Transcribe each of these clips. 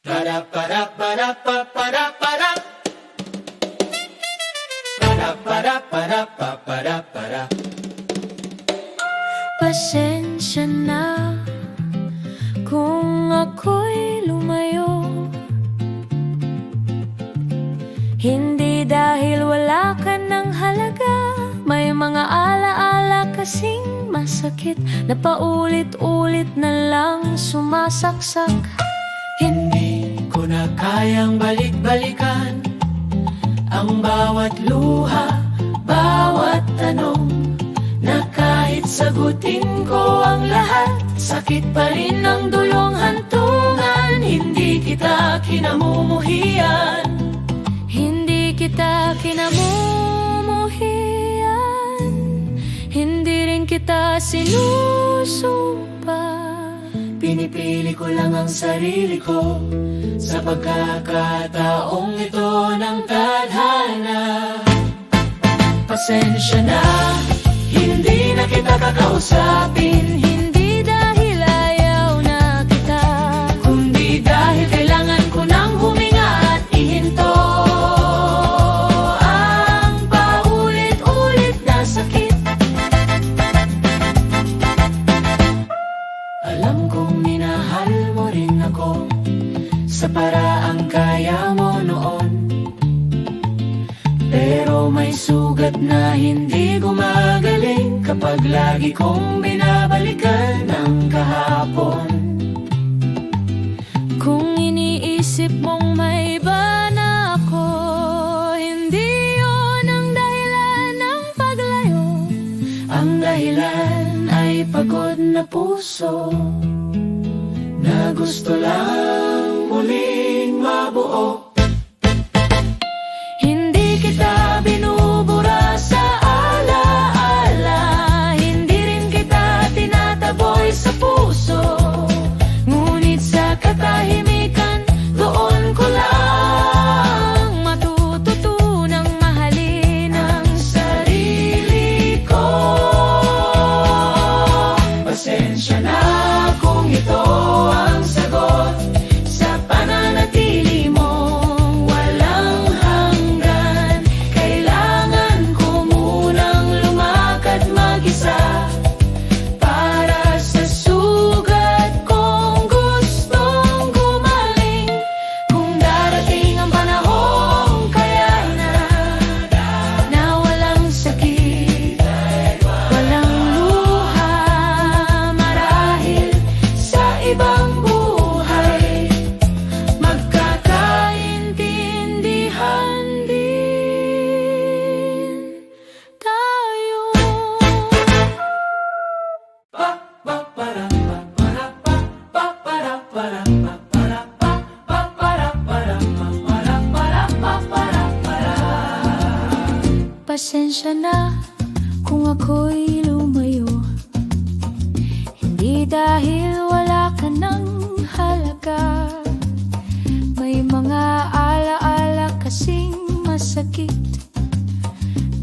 Para para para pa para para para para para pa para para. Pasensya na kung ako'y lumayo, hindi dahil wala ka ng halaga. May mga alaala kasing masakit na paulit-ulit na lang sumasaksak. Hindi ko na kayang balik-balikan ang bawat luha, bawat tanong, na kahit sagutin ko ang lahat, sakit pa rin ang dulong hantungan. Hindi kita kinamumuhian, Hindi kita kinamumuhian, hindi rin kita sinusumpa. pinipili ko lang ang sarili ko sa pagkakataong ito ng tadhana. Pasensya na, hindi na kita kakausapin, Hindi dahil ayaw na kita, kundi dahil kailangan ko nang huminga at ihinto ang paulit-ulit na sakit. Alam kong minahal mo rin ako sa paraang kaya mo noon, pero may sugat na hindi gumagaling kapag lagi kong binabalikan ang kahapon. kung iniisip mong may iba na ako, hindi yun ang dahilan ng paglayo. Ang dahilan ay pagod na puso na gusto lang muling mabuo. Hindi kita binubura sa alaala, hindi rin kita tinataboy sa puso. Ngunit sa katahimikan, doon ko lang matututunang mahalin ang sarili ko. Pasensya na kung ito ang sagot sa pananatili mong walang hanggan. Kailangan ko munang lumakad mag-isa para sa sugat kong gustong gumaling. Kung darating ang panahong kaya na walang sakit, walang luha, marahil sa ibang buhay, magkakaintindihan din tayo. Pa pa para pa para pa pa para para pa para pa pa para para pa para para pa para para. Pasensya na kung ako'y lumayo, hindi dahil wala ka ng halaga. May mga alaala kasing masakit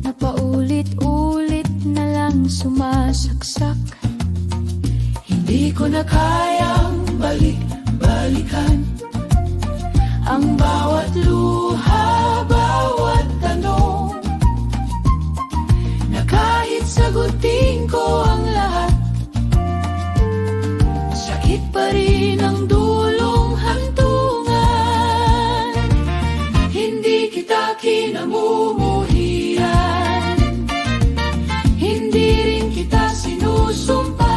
na paulit-ulit na lang sumasaksak. Hindi ko na kayang balik-balikan ang bawat luha, bawat tanong, na kahit sagutin ko ang lahat, sakit pa rin ang dulong hantungan. Hindi kita kinamumuhian, hindi rin kita sinusumpa.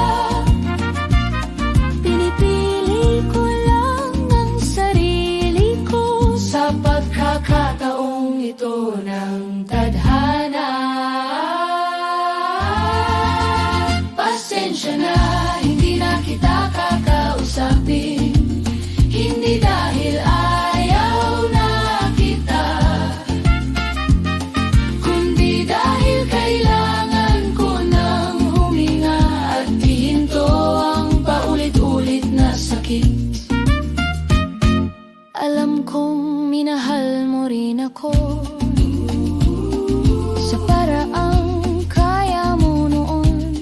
Pinipili ko lang ang sarili ko Sa pagkakataong ito ng tadhana. Pasensya na, hindi na kita kakausapin, hindi dahil ayaw na kita, kundi dahil kailangan ko nang huminga at ihinto ang paulit-ulit na sakit. Alam kong minahal mo rin ako sa paraang kaya mo noon,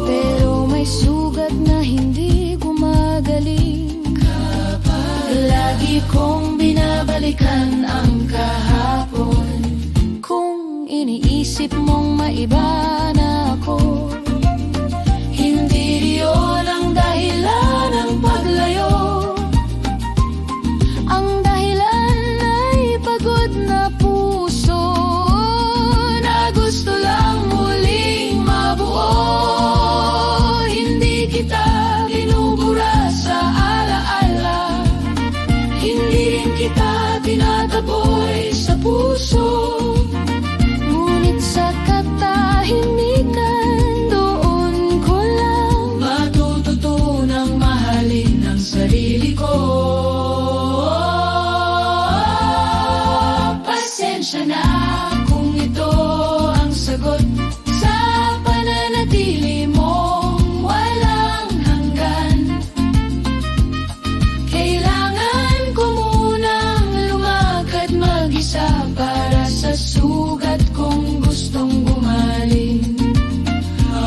pero may sugat na hindi gumagaling kapag Lagi kong binabalikan ang kahapon. Kung iniisip mong maiba na ako, hindi yun ang dahilan ng paglayo. Ang dahilan ay pagod na puso na gusto lang muling mabuo. Hindi kita binubura sa alaala, hindi rin kita tinataboy sa puso. Ngunit sa katahimikan, doon ko lang matututunang mahalin ang sarili ko. Pasensya na kung ito ang sagot sa pananatili mong walang hanggan. Kailangan ko munang lumakad mag-isa para sa sugat kong gustong gumaling.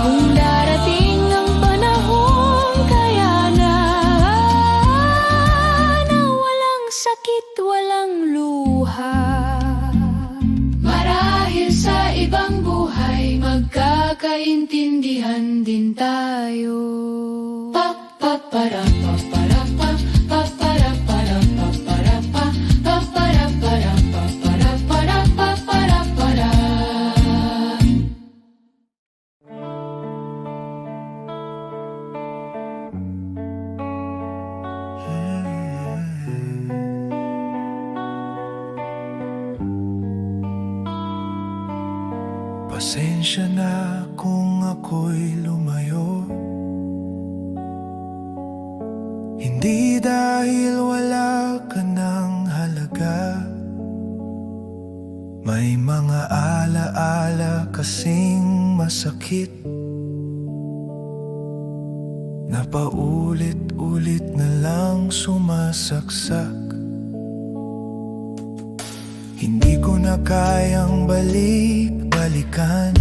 Kung darating ang panahon, kaya na walang sakit, walang luha. Marahil sa ibang buhay, magkakaintindihan din tayo. Pa-pa-para, pa-para, pa-para, para, pa-para, pa-para, para, pa-para, para, pa-para, para. Pasensya na kung ako'y lumayo, hindi dahil wala ka ng halaga. May mga alaala kasing masakit na paulit-ulit na lang sumasaksak. Hindi ko na kayang balik-balikan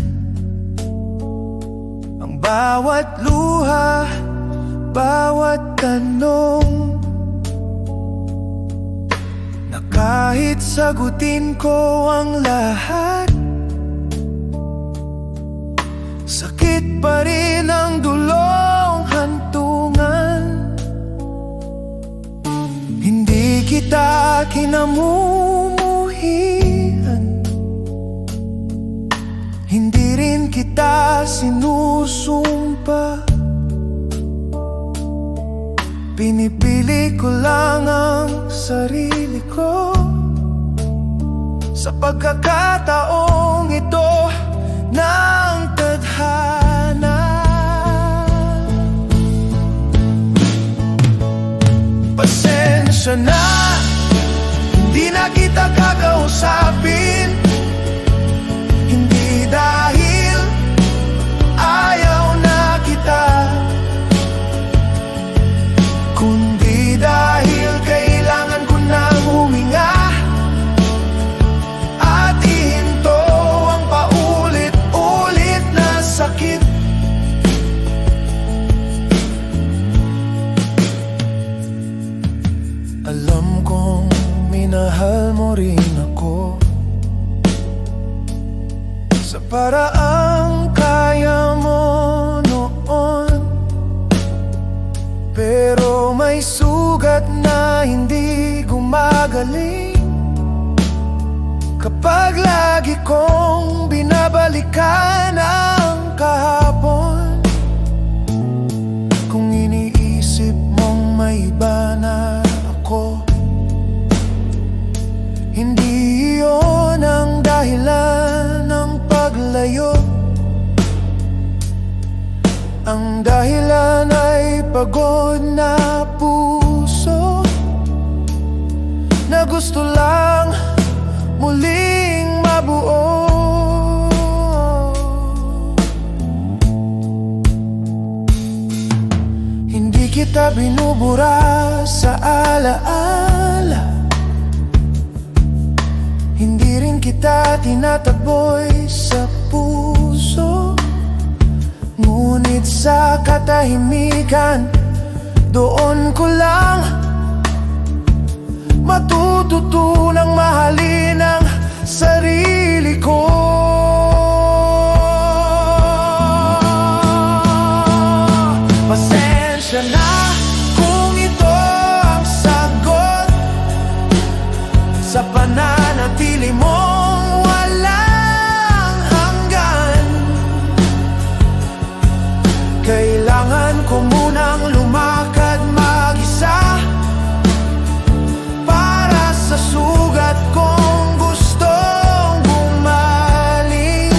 ang bawat luha, bawat tanong, na kahit sagutin ko ang lahat, sakit pa rin ang dulong hantungan. Hindi kita kinamumuhian, hindi rin kita sinusumpa. Pinipili ko lang ang sarili ko sa pagkakataong ito ng tadhana. Pasensya na, hindi na kita kakausapin. Hindi dahil ayaw na kita, kundi dahil kailangan ko nang huminga at ihinto ang paulit-ulit na sakit. Alam kong minahal mo rin ako sa paraang kaya mo noon, pero may sugat na hindi gumagaling kapag lagi kong binabalikan ang kahapon. Kung iniisip mong may iba na ako, hindi yun ang dahilan ng paglayo. Ang dahilan ay pagod na puso na gusto lang muling mabuo. Hindi kita binubura sa alaala, hindi rin kita tinataboy sa puso. Ngunit sa katahimikan, doon ko lang matututunang mahalin ang sarili ko. Pasensya na kung ito ang sagot sa pananatili mong walang hanggan. Kailangan ko munang lumakad mag-isa para sa sugat kong gustong bumaling.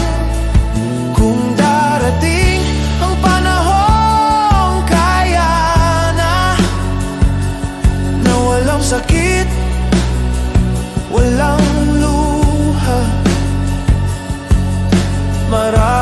Kung darating ang panahong kaya na walang sakit, walang luha, marami